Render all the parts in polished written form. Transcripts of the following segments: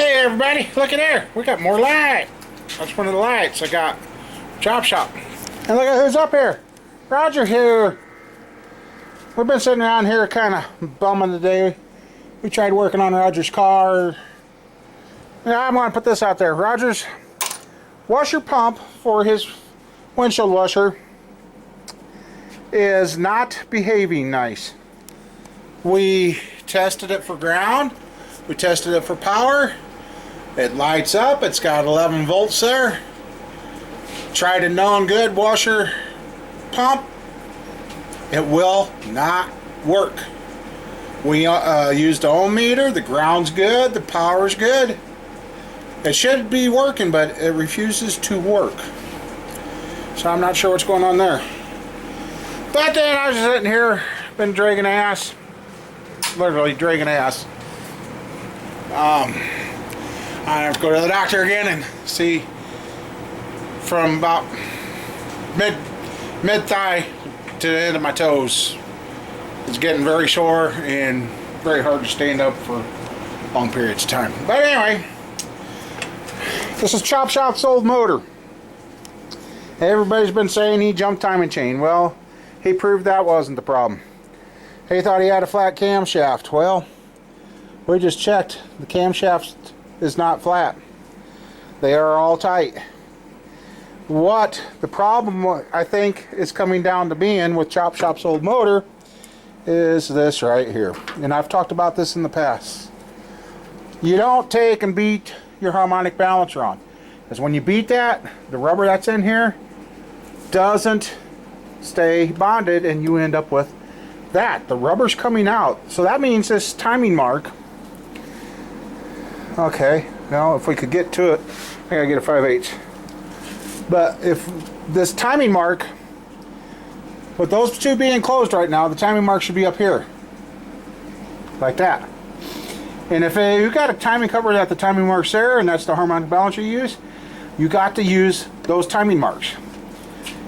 Hey everybody, look at there. We got more light. That's one of the lights I got. Chop shop. And look at who's up here. Roger here. We've been sitting around here kind of bumming the day. We tried working on Roger's car. Now I'm going to put this out there. Roger's washer pump for his windshield washer is not behaving nice. We tested it for ground. We tested it for power. It lights up. It's got 11 volts there. Tried a known good washer pump. It will not work. We used the ohm meter. The ground's good. The power's good. It should be working, but it refuses to work. So I'm not sure what's going on there. But then I was sitting here, been dragging ass. Literally dragging ass. I have to go to the doctor again and see from about mid-thigh to the end of my toes. It's getting very sore and very hard to stand up for long periods of time. But anyway, this is Chop Shop's old motor. Everybody's been saying he jumped timing chain. Well, he proved that wasn't the problem. He thought he had a flat camshaft. Well, we just checked. The camshaft is not flat. They are all tight. What the problem I think is coming down to being with Chop Shop's old motor is this right here. And I've talked about this in the past. You don't take and beat your harmonic balancer on. Because when you beat that, the rubber that's in here doesn't stay bonded and you end up with that. The rubber's coming out. So that means this timing mark. Okay, now if we could get to it, I gotta get a 5/8. But if this timing mark, with those two being closed right now, the timing mark should be up here. Like that. And if you got a timing cover that the timing mark's there, and that's the harmonic balancer you use, you got to use those timing marks.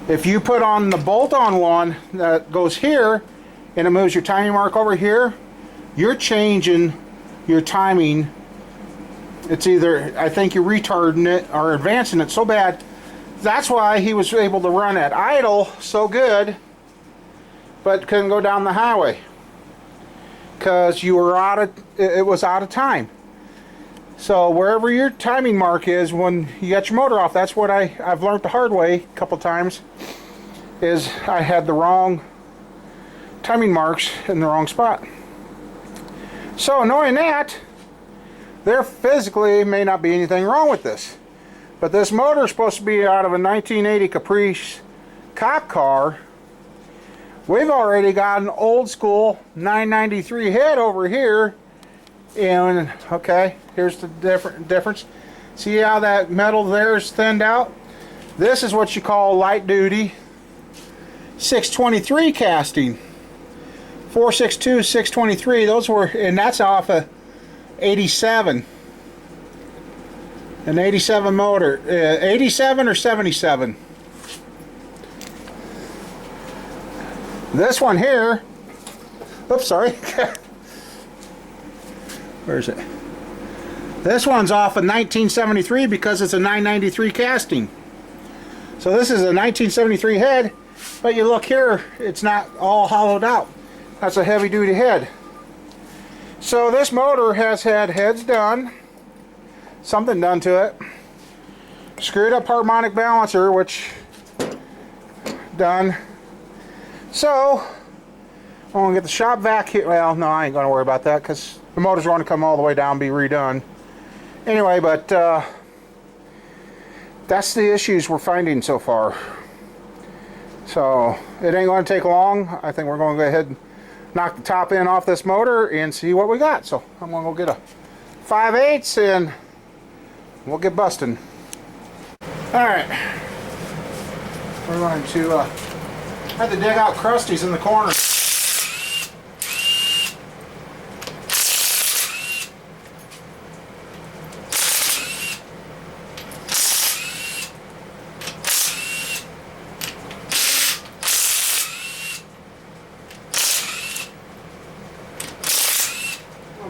If you put on the bolt-on one that goes here, and it moves your timing mark over here, you're changing your timing. It's either, I think you're retarding it or advancing it so bad. That's why he was able to run at idle so good, but couldn't go down the highway. Because you were it was out of time. So wherever your timing mark is when you got your motor off, that's what I've learned the hard way a couple times, is I had the wrong timing marks in the wrong spot. So knowing that, there physically may not be anything wrong with this. But this motor is supposed to be out of a 1980 Caprice cop car. We've already got an old school 993 head over here. And okay, here's the difference. See how that metal there is thinned out? This is what you call light duty 623 casting. 462, 623, those were, and that's off a 87. An 87 motor. 87 or 77. This one here, oops, sorry. Where is it? This one's off a 1973 because it's a 993 casting. So this is a 1973 head, but you look here, it's not all hollowed out. That's a heavy duty head. So this motor has had heads done, something done to it, screwed up harmonic balancer, which done. So I'm gonna get the shop vac here. Well, no, I ain't gonna worry about that because the motor's going to come all the way down and be redone anyway. But that's the issues we're finding so far. So it ain't going to take long. I think we're going to go ahead and knock the top end off this motor and see what we got. So I'm going to go get a 5/8 and we'll get busting. Alright. We're going to have to dig out crusties in the corner.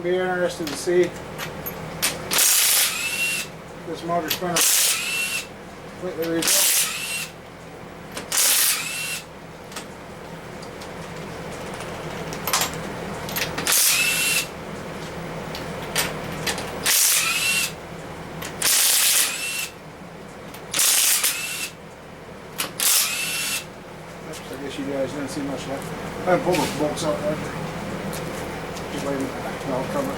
Be interested to see This motor's been completely rebuilt. I guess you guys didn't see much of that. I haven't pulled those bolts out there. Just leave them. I'll cover.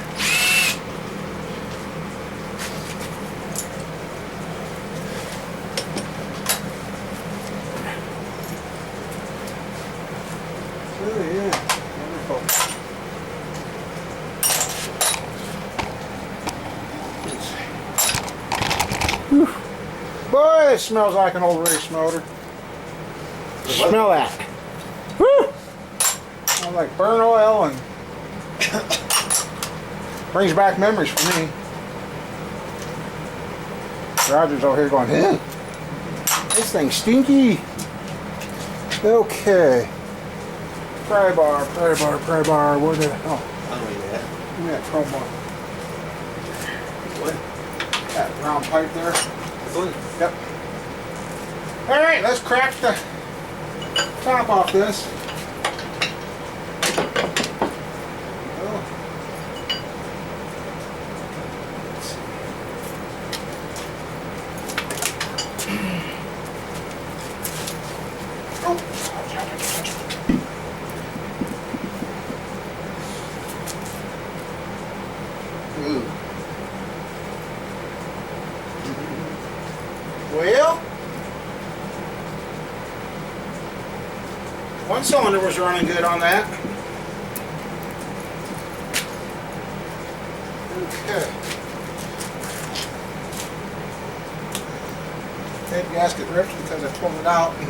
Oh yeah, wonderful. Whew. Boy, it smells like an old race motor. Smell that. Woo! Smells like burnt oil and brings back memories for me. Roger's over here going, huh? This thing's stinky. Okay. Pry bar. Where did it? Oh. I don't need that. Give me that chrome bar. What? That round pipe there. This one? Yep. Alright, let's crack the top off this. Oh. Ooh. Well, one cylinder was running good on that. Okay. Head gasket ripped because I pulled it out. And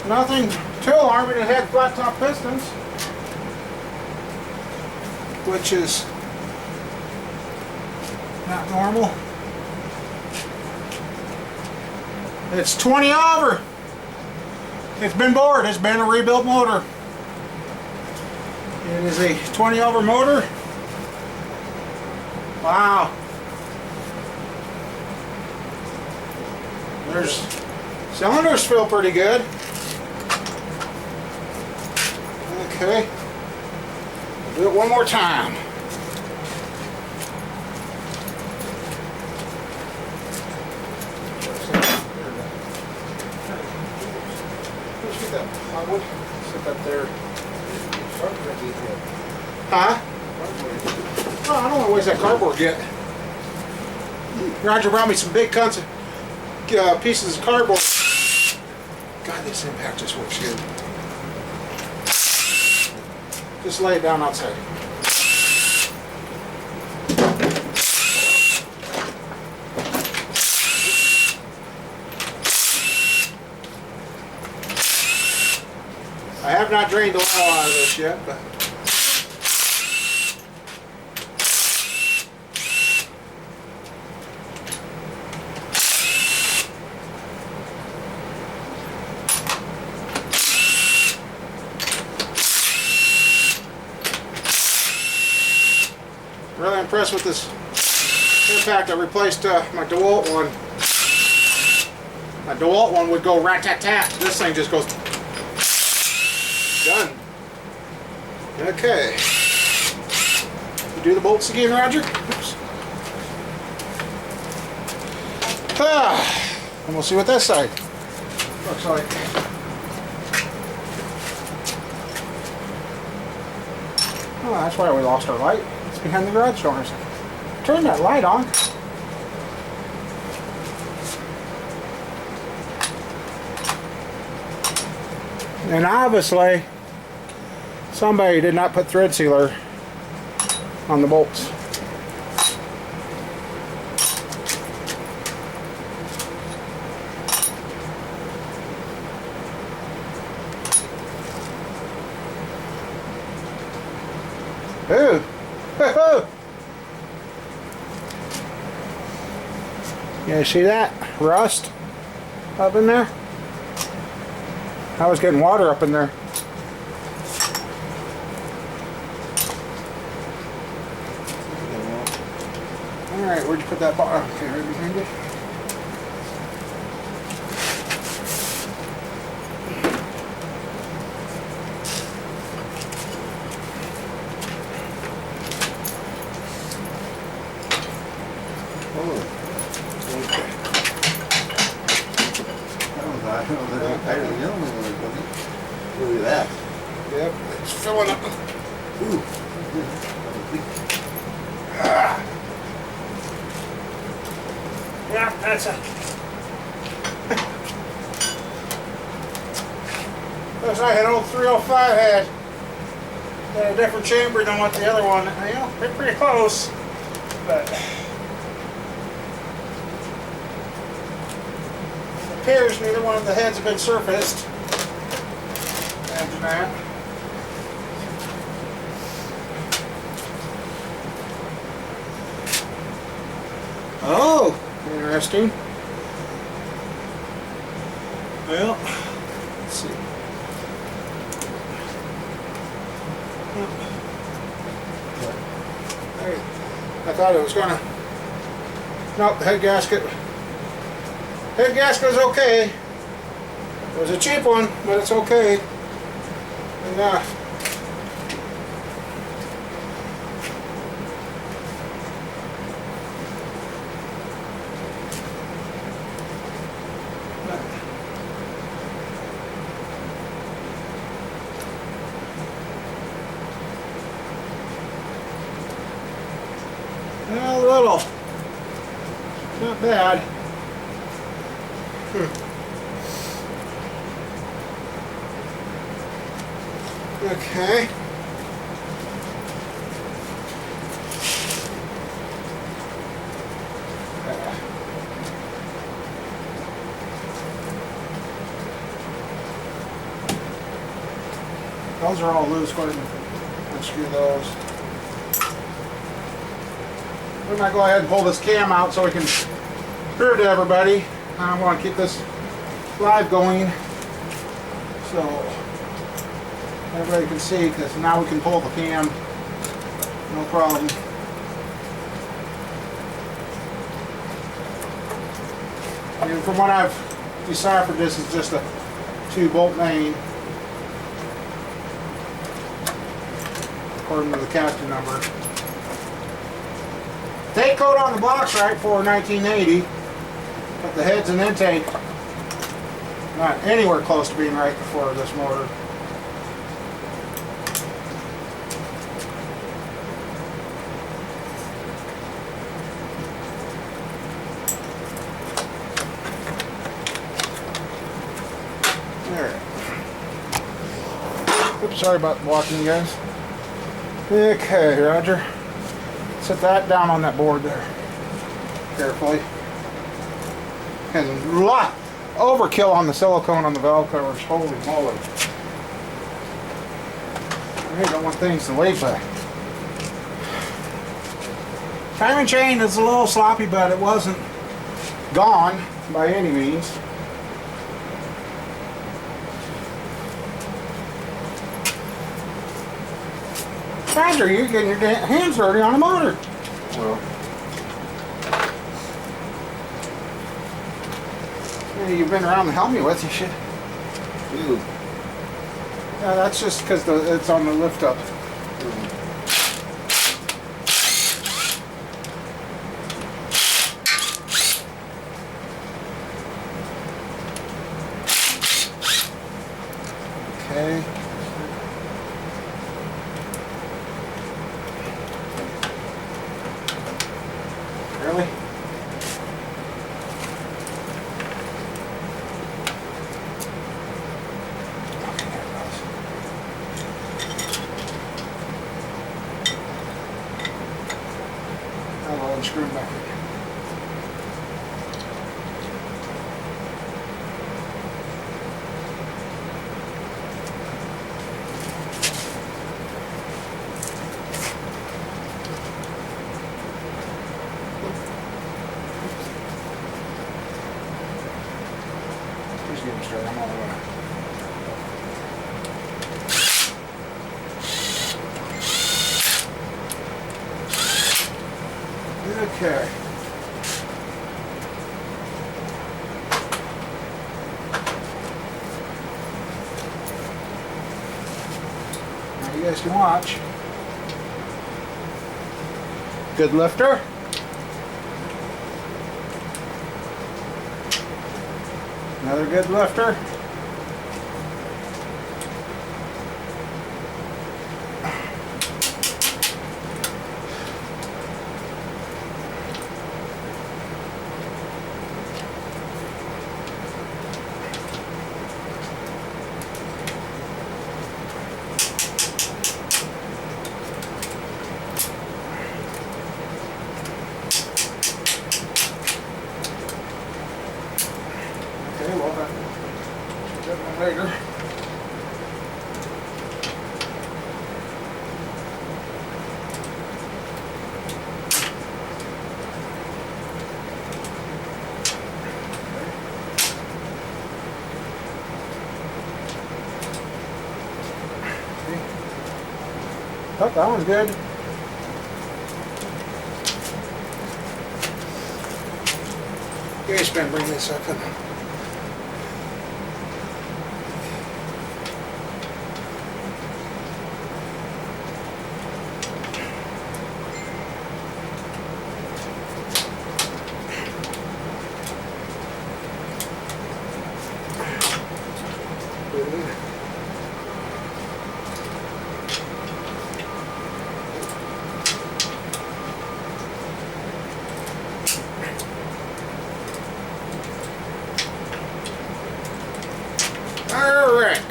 nothing too alarming. It had flat top pistons, which is not normal. It's 20 over. It's been bored. It's been a rebuilt motor. It is a 20 over motor. Wow. There's cylinders feel pretty good. Okay. Do it one more time. Sit up there. Huh? Oh, I don't know where's that cardboard yet. Roger brought me some big cunts of pieces of cardboard. God, this impact just works good. Just lay it down outside. I have not drained the oil out of this yet, but really impressed with this impact. I replaced my DeWalt one. My DeWalt one would go rat-tat-tat. This thing just goes done. Okay. You do the bolts again, Roger? Oops. And we'll see what this side looks like. Oh, that's why we lost our light. It's behind the garage doors. Turn that light on. And obviously, somebody did not put thread sealer on the bolts. Ooh. You see that? Rust up in there? I was getting water up in there. Alright, where'd you put that bar? Okay, right behind you. Look at that. Yep, it's filling up. Ooh. Yeah, that's a. Looks like an old 305 had a different chamber than what the other one. You know, they're pretty close, but it appears neither one of the heads have been surfaced. Imagine that. Oh, interesting. Well, let's see. I thought it was gonna. Nope, the head gasket. Head gasket was okay. It was a cheap one, but it's okay. And, well, a little. Not bad. Okay. Those are all loose. Go ahead and unscrew those. We're going to go ahead and pull this cam out so we can prove to everybody. I want to keep this live going so everybody can see, because now we can pull the cam. No problem. And from what I've deciphered, this is just a 2-bolt main, according to the casting number. Take code on the box right for 1980, but the heads and intake not anywhere close to being right before this motor. There. Oops, sorry about walking, you guys. Okay, Roger. Set that down on that board there, carefully. And a lot overkill on the silicone on the valve covers. Holy moly! I don't want things to leak back. Timing chain is a little sloppy, but it wasn't gone by any means. Roger, you're getting your hands dirty on the motor. Well, Yeah, you've been around to help me with, you should. ooh. Yeah, that's just because it's on the lift up. Okay. Really? Okay, there it goes. I'll unscrew it back in. Just get them straight. I'm all the way. Okay. you guys can watch. Good lifter. Another good lifter. Okay, well done. Get one later. Oh, that one's good. You guys better bring this up. Alright.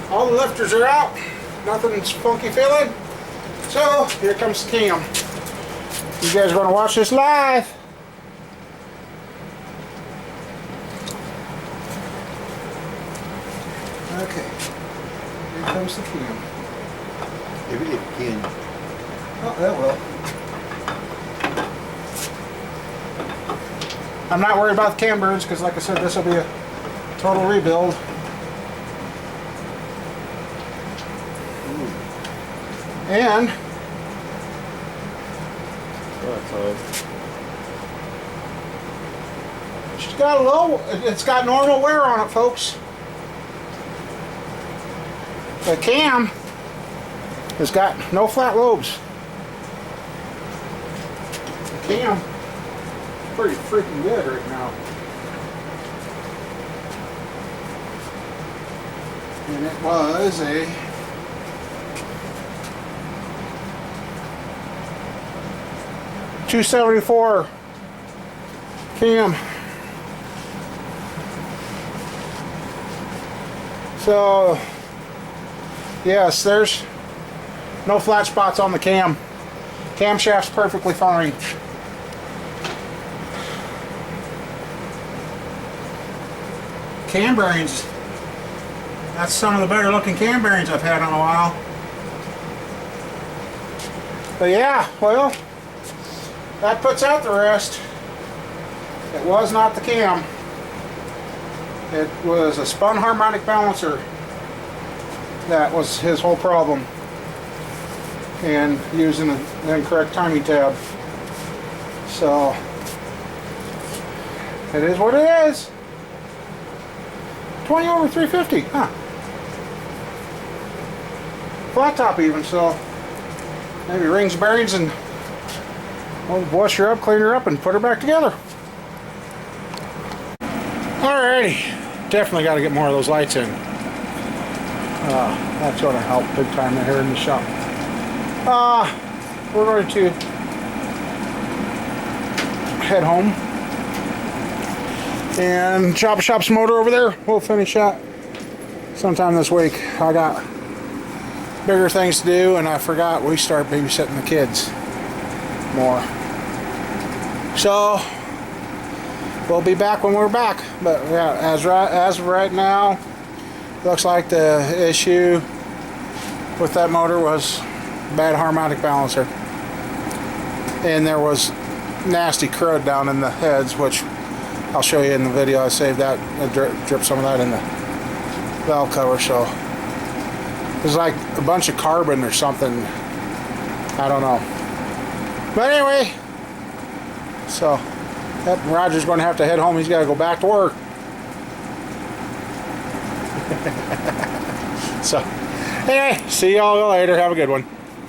All the lifters are out. Nothing's funky feeling. So, here comes the cam. You guys are going to watch this live. Okay. Here comes the cam. Maybe it can. Oh, that will. I'm not worried about the cam burns because, like I said, this will be a total rebuild. And she's got a low, it's got normal wear on it, folks. The cam has got no flat lobes. The cam pretty freaking good right now. And it was a $274 cam. So yes, there's no flat spots on the cam. Camshaft's perfectly fine. Cam bearings. That's some of the better looking cam bearings I've had in a while. But yeah, well, that puts out the rest. It was not the cam. It was a spun harmonic balancer. That was his whole problem. And using the incorrect timing tab. So, it is what it is. 20 over 350, huh? Flat top even, so maybe rings, bearings, and we'll wash her up, clean her up, and put her back together. Alrighty, definitely got to get more of those lights in. That's going to help big time here in the shop. We're going to head home, and Chop Shop's motor over there, we'll finish that sometime this week. I got bigger things to do, and I forgot we start babysitting the kids more. So we'll be back when we're back. But yeah, as of right now, looks like the issue with that motor was bad harmonic balancer, and there was nasty crud down in the heads, which I'll show you in the video. I saved that. I dripped some of that in the valve cover, so it's like a bunch of carbon or something. I don't know. But anyway, so yep, Roger's going to have to head home. He's got to go back to work. So Anyway, see y'all later. Have a good one.